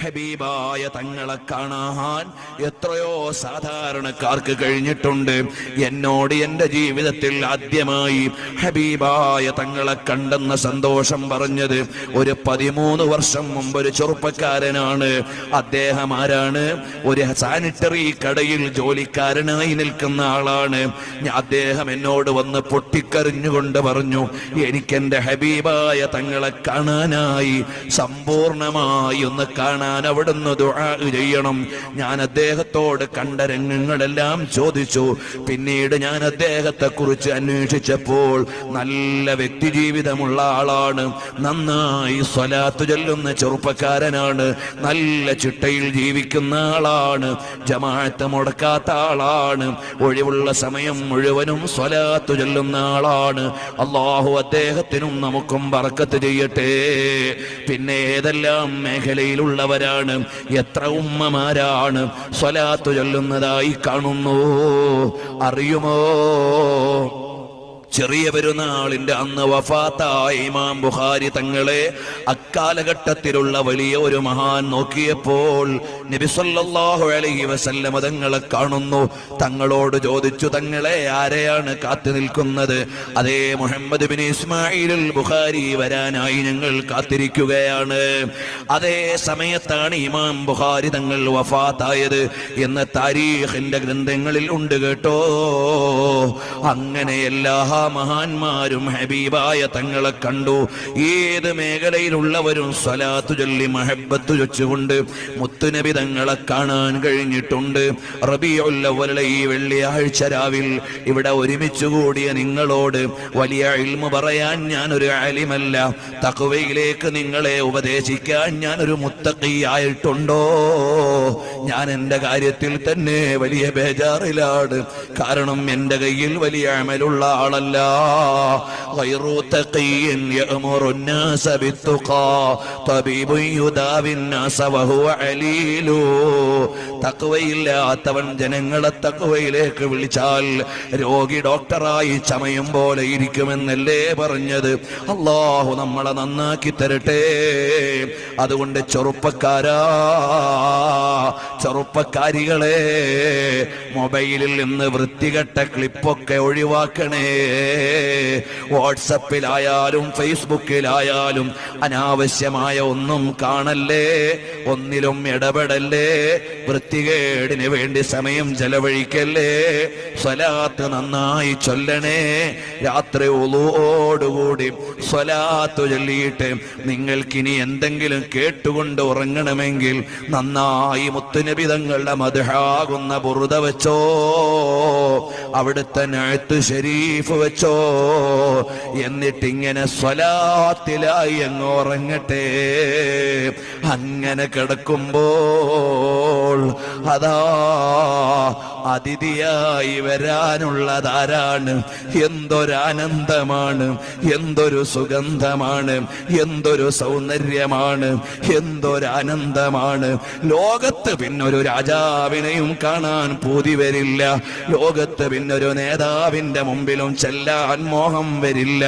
ഹബീബായ തങ്ങളെ കാണാൻ എത്രയോ സാധാരണക്കാർക്ക് കഴിഞ്ഞിട്ടുണ്ട്. എന്നോട് എൻ്റെ ജീവിതത്തിൽ ആദ്യമായി ഹബീബായ തങ്ങളെ കണ്ടെന്ന സന്തോഷം പറഞ്ഞത് ഒരു 13 വർഷം മുമ്പ് ഒരു ചെറുപ്പക്കാരനാണ്. അദ്ദേഹം ആരാണ്? ഒരു സാനിറ്ററി കടയിൽ ജോലിക്കാരനായി നിൽക്കുന്ന ആളാണ്. അദ്ദേഹം എന്നോട് വന്ന് പൊട്ടിക്കരഞ്ഞുകൊണ്ട് പറഞ്ഞു, എനിക്കെന്റെ ഹബീബായ തങ്ങളെ കാണാനായി സമ്പൂർണമായി ഒന്ന് കാണാൻ അവിടുന്ന് ദുആ ചെയ്യണം. ഞാൻ അദ്ദേഹത്തോട് കണ്ട രംഗങ്ങളെല്ലാം ചോദിച്ചു. പിന്നീട് ഞാൻ അദ്ദേഹത്തെ കുറിച്ച് അന്വേഷിച്ചപ്പോൾ നല്ല വ്യക്തി ജീവിതമുള്ള ആളാണ്, നന്നായി സ്വലാത്ത് ചൊല്ലുന്ന ചെറുപ്പക്കാരനാണ്, നല്ല ചിട്ടയിൽ ജീവിക്കുന്ന ആളാണ്, ജമാഅത്ത് മുടക്കാത്ത ആളാണ്, ഒഴിവുള്ള സമയം മുഴുവനും സ്വലാത്ത് ചൊല്ലുന്ന ആളാണ്. അല്ലാഹു അദ്ദേഹത്തിനും നമുക്കും ബർക്കത്ത് ചെയ്യട്ടെ. പിന്നെ ഏതെല്ലാം മേഖലയിലുള്ളവരാണ്, എത്ര ഉമ്മമാരാണ് സ്വലാത്ത് ചൊല്ലുന്നതായി കാണുന്നു അറിയുമോ? ചെറിയ പെരുന്നാളിന്റെ അന്ന് വഫാത്തായ ഇമാം ബുഖാരി തങ്ങളെ അക്കാലഘട്ടത്തിലുള്ള വലിയ ഒരു മഹാൻ നോക്കിയപ്പോൾ നബി സല്ലല്ലാഹു അലൈഹി വസല്ലം തങ്ങളെ കാണുന്നു. തങ്ങളോട് ചോദിച്ചു, തങ്ങളെ ആരെയാണ് കാത്തു നിൽക്കുന്നത്? അതേ, മുഹമ്മദ് ബിൻ ഇസ്മായിൽ ബുഖാരി വരാനായി ഞങ്ങൾ കാത്തിരിക്കുകയാണ്. അതേ സമയത്താണ് ഇമാം ബുഖാരി തങ്ങൾ വഫാത്തായത് എന്ന് താരീഖിന്റെ ഗ്രന്ഥങ്ങളിൽ ഉണ്ട് കേട്ടോ. അങ്ങനെ എല്ലാ മഹാന്മാരും ഹബീബായ തങ്ങളെ കണ്ടു. ഏത് മേഖലയിലുള്ളവരും സ്വലാത്തു ചൊല്ലി മഹബ്ബത്ത് വെച്ചുകൊണ്ട് മുത്തുനബി തങ്ങളെ കാണാൻ കഴിഞ്ഞിട്ടുണ്ട്. റബീഉൽ അവ്വലിലെ ഈ വെള്ളിയാഴ്ച രാവിൽ ഇവിടെ ഒരുമിച്ച് കൂടിയ നിങ്ങളോട് വലിയ ഇൽമു പറയാൻ ഞാനൊരു ആലിമല്ല, തഖ്വയിലേക്ക് നിങ്ങളെ ഉപദേശിക്കാൻ ഞാനൊരു മുത്തഖിയായിട്ടുണ്ടോ? ഞാൻ എൻ്റെ കാര്യത്തിൽ തന്നെ വലിയ ബേജാറിലാണ്. കാരണം എൻ്റെ കയ്യിൽ വലിയ അമലുള്ള ആളല്ല. غير تقي يأمر الناس بالتقى طبيب يداوي الناس وهو عليل. തഖ്വയില്ലാത്തവൻ ജനങ്ങളെ തഖ്വയിലേക്ക് വിളിച്ചാൽ രോഗി ഡോക്ടറായി ചമയും പോലെ ഇരിക്കുമെന്നല്ലേ പറഞ്ഞത്? അല്ലാഹു നമ്മളെ നന്നാക്കി തരട്ടെ. അതുകൊണ്ട് ചെറുപ്പക്കാരികളെ, മൊബൈലിൽ നിന്ന് വൃത്തികെട്ട ക്ലിപ്പൊക്കെ ഒഴിവാക്കണേ. വാട്സപ്പിലായാലും ഫേസ്ബുക്കിലായാലും അനാവശ്യമായ ഒന്നും കാണല്ലേ, ഒന്നിലും ഇടപെടല്ലേ, വൃത്തികേടിന് വേണ്ടി സമയം ചെലവഴിക്കല്ലേ. സ്വലാത്ത് നന്നായി ചൊല്ലണേ. രാത്രി ഉളൂഓടുകൂടി സ്വലാത്ത് ചൊല്ലിയിട്ട് നിങ്ങൾക്കിനി എന്തെങ്കിലും കേട്ടുകൊണ്ട് ഉറങ്ങണമെങ്കിൽ നന്നായി മുത്തുനബി തങ്ങളുടെ മദ്ഹാകുന്ന ബുർദ വെച്ചോ, അവിടുത്തെ നഅ്ത് ശരീഫ് വെച്ചോ. എന്നിട്ടിങ്ങനെ സ്വലാത്തിലായി അങ്ങ് ഉറങ്ങട്ടെ. അങ്ങനെ കിടക്കുമ്പോൾ അതാ അതിഥിയായി വരാനുള്ളതാരാണ്? എന്തൊരാനന്ദമാണ്, എന്തൊരു സുഗന്ധമാണ്, എന്തൊരു സൗന്ദര്യമാണ്, എന്തൊരാനന്ദമാണ്. ലോകത്ത് പിന്നൊരു രാജാവിനെയും കാണാൻ പൂതി വരില്ല. ലോകത്ത് പിന്നൊരു നേതാവിന്റെ മുമ്പിലും ചെല്ലാൻ മോഹം വരില്ല.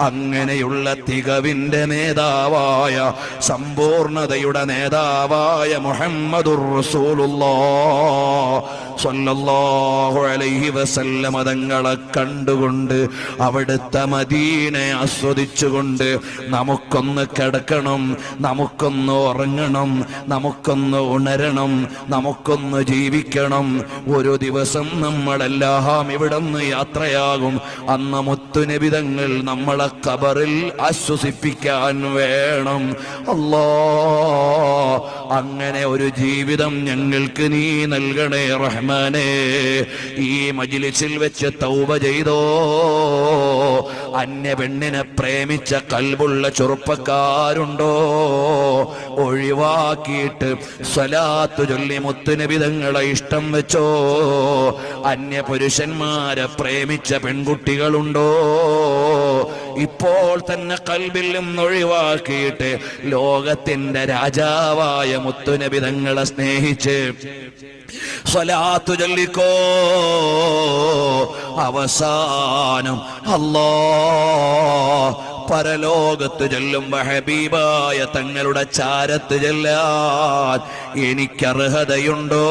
അങ്ങനെയുള്ള തികവിന്റെ നേതാവായ, സമ്പൂർണതയുടെ നേതാവായ മുഹമ്മദുർ റസൂലുള്ളാഹ് സ്വല്ലല്ലാഹു അലൈഹി വസല്ലം തങ്ങളെ കണ്ടുകൊണ്ട് അവിടുത്തെ മദീനയെ ആസ്വദിച്ചുകൊണ്ട് നമുക്കൊന്ന് കിടക്കണം, നമുക്കൊന്ന് ഉറങ്ങണം, നമുക്കൊന്ന് ഉണരണം, നമുക്കൊന്ന് ജീവിക്കണം. ഒരു ദിവസം നമ്മളെല്ലാം ഇവിടുന്ന് യാത്രയാകും. അന്ന് മുത്തുനബി തങ്ങൾ നമ്മളെ ഖബറിൽ ആശ്വസിപ്പിക്കാൻ വേണം. അല്ലാഹ്, അങ്ങനെ ഒരു ജീവിതം ഞങ്ങൾക്ക് നീ നൽകണേ റഹ്മാനേ. ഈ മജ്ലിസിൽ വെച്ച് തൗബ ചെയ്തോ. അന്യ പെണ്ണിനെ പ്രേമിച്ച കൽബുള്ള ചെറുപ്പക്കാരുണ്ടോ? ഒഴിവാക്കിയിട്ട് സ്വലാത്ത് ചൊല്ലി മുത്തുനബി തങ്ങളെ ഇഷ്ടം വെച്ചോ. അന്യ പുരുഷന്മാരെ പ്രേമിച്ച പെൺകുട്ടികളുണ്ടോ? ഇപ്പോൾ തന്നെ കൽബിൽ നിന്നൊഴിവാക്കിയിട്ട് ലോകത്തിന്റെ രാജാവായ മുത്തുനബി തങ്ങളെ സ്നേഹിച്ച് സ്വലാത്തു ചൊല്ലിക്കോ. അവസാനം അല്ലാഹ് പരലോകത്ത് ചെല്ലുമ്പോ ഹബീബായ തങ്ങളുടെ ചാരത്ത് ചെല്ലാൻ എനിക്കർഹതയുണ്ടോ,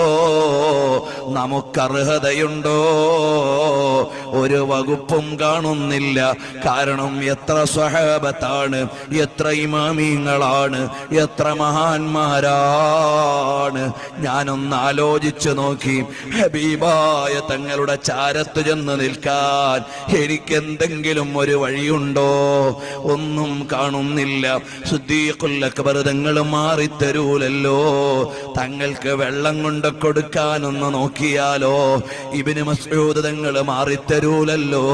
നമുക്കർഹതയുണ്ടോ? ഒരു വകുപ്പും കാണുന്നില്ല. കാരണം എത്ര സ്വഹാബത്താണ്, എത്ര ഇമാമിങ്ങളാണ്, എത്ര മഹാന്മാരാണ്. ഞാനൊന്ന് ആലോചിച്ചു നോക്കി, ഹബീബായ തങ്ങളുടെ ചാരത്ത് ചെന്ന് നിൽക്കാൻ എനിക്കെന്തെങ്കിലും ഒരു വഴിയുണ്ടോ? ഒന്നും കാണുന്നില്ല. സിദ്ദീഖുൽ അക്ബർ തങ്ങൾ മാറിത്തരൂലല്ലോ. തങ്ങൾക്ക് വെള്ളം കൊണ്ട് കൊടുക്കാനൊന്ന് നോക്കിയാലോ? ഇബ്നു മസ്ഊദ് തങ്ങൾ മാറിത്തരൂലല്ലോ.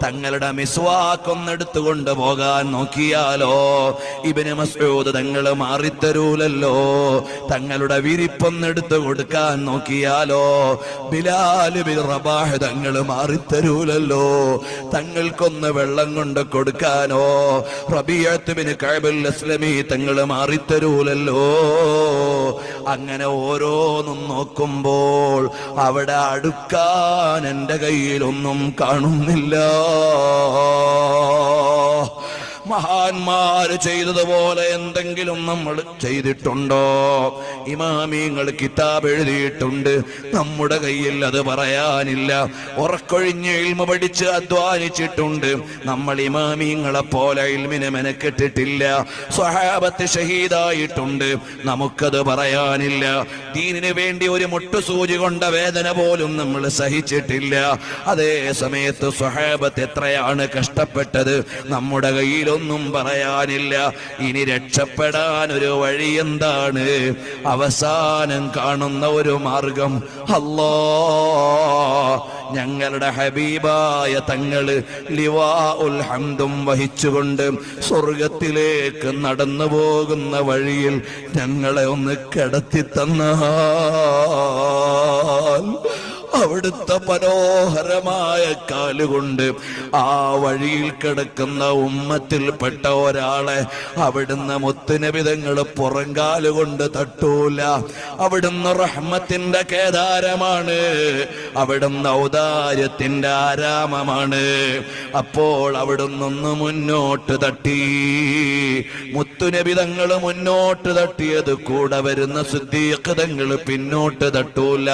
തങ്ങളുടെ മിസ്വാക്കൊന്നെടുത്തുകൊണ്ട് പോകാൻ നോക്കിയാലോ? ഇബ്നു മസ്ഊദ് തങ്ങൾ മാറിത്തരൂലല്ലോ. തങ്ങളുടെ വിരിപ്പൊന്നെടുത്തു കൊടുക്കാൻ നോക്കിയാലോ? ബിലാൽ ബിൻ റബാഹ് തങ്ങൾ മാറിത്തരൂലല്ലോ. തങ്ങൾക്കൊന്ന് വെള്ളം കൊണ്ട് കൊടുക്കാനോ? റബീഅത്ത് ബിൻ കഅബുൽ അസ്ലമി തങ്ങൾ മാറിത്തരൂലല്ലോ. അങ്ങനെ ഓരോന്നും നോക്കുമ്പോൾ അവിടെ അടുക്കാൻ എൻ്റെ കയ്യിലൊന്നും കാണുന്നില്ല. മഹാന്മാര് ചെയ്തതുപോലെ എന്തെങ്കിലും നമ്മൾ ചെയ്തിട്ടുണ്ടോ? ഇമാമിങ്ങൾ കിതാബ് എഴുതിയിട്ടുണ്ട്, നമ്മുടെ കയ്യിൽ അത് പറയാനില്ല. ഉറക്കൊഴിഞ്ഞ് ഇൽമ പഠിച്ച് അധ്വാനിച്ചിട്ടുണ്ട്. നമ്മൾ ഇമാമിങ്ങളെ പോലെ ഇൽമിനെ മെനക്കെട്ടിട്ടില്ല. സ്വഹാബത്ത് ഷഹീദായിട്ടുണ്ട്, നമുക്കത് പറയാനില്ല. ദീനിന് വേണ്ടി ഒരു മുട്ടുസൂചി കൊണ്ട വേദന പോലും നമ്മൾ സഹിച്ചിട്ടില്ല. അതേ സമയത്ത് സ്വഹാബത്ത് എത്രയാണ് കഷ്ടപ്പെട്ടത്, നമ്മുടെ കയ്യിലൊന്നും പറയാനില്ല. ഇനി രക്ഷപ്പെടാൻ ഒരു വഴി എന്താണ്? അവസാനം കാണുന്ന ഒരു മാർഗം, അല്ലാഹ് ഞങ്ങളുടെ ഹബീബായ തങ്ങള് ലിവാഉൽ ഹംദും വഹിച്ചുകൊണ്ട് സ്വർഗത്തിലേക്ക് നടന്നു പോകുന്ന വഴിയിൽ ഞങ്ങളെ ഒന്ന് കിടത്തി തന്നാൽ അവിടുത്തെ മനോഹരമായ കാലുകൊണ്ട് ആ വഴിയിൽ കിടക്കുന്ന ഉമ്മത്തിൽപ്പെട്ട ഒരാളെ അവിടുന്ന് മുത്തുനബി തങ്ങൾ പുറങ്കാലുകൊണ്ട് തട്ടൂല. അവിടുന്ന് റഹ്മത്തിന്റെ കേദാരമാണ്, അവിടുന്ന് ഔദാര്യത്തിന്റെ ആരാമമാണ്. അപ്പോൾ അവിടുന്ന് മുന്നോട്ട് തട്ടി. മുത്തുനബി തങ്ങൾ മുന്നോട്ട് തട്ടിയത് കൂടെ വരുന്ന സിദ്ദീഖ് തങ്ങൾ പിന്നോട്ട് തട്ടൂല.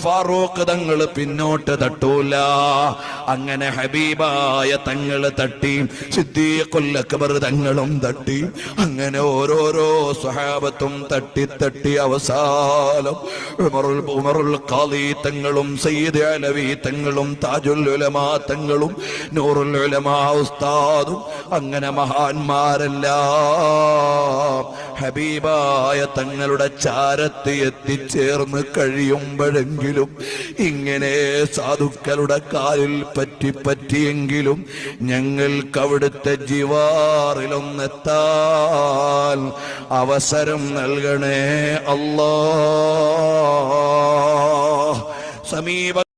ഫാറൂഖ് തങ്ങൾ പിന്നോട്ട് തട്ടൂല. അങ്ങനെ ഹബീബായ തങ്ങൾ തട്ടി, സിദ്ദീഖുൽ അക്ബർ തങ്ങളും തട്ടി. അങ്ങനെ ഓരോരോ സ്വഹാബത്തും തട്ടി തട്ടി അവസാനം ഉമറുൽ ഖാദി തങ്ങളും സയ്യിദ് അലവി തങ്ങളും താജുൽ ഉലമാ തങ്ങളും നൂറുൽ ഉലമാ ഉസ്താദും അങ്ങനെ മഹാന്മാരെല്ലാം ഹബീബായ തങ്ങളുടെ ചാരത്ത് എത്തിച്ചേർന്ന് കഴിയുമ്പോഴെങ്കിലും ഇങ്ങനെ സാധുക്കളുടെ കാലിൽ പറ്റിയെങ്കിലും ഞങ്ങൾക്ക് അവിടുത്തെ ജിവാറിലൊന്നെത്താൻ അവസരം നൽകണേ അല്ലാഹ്. സമീപ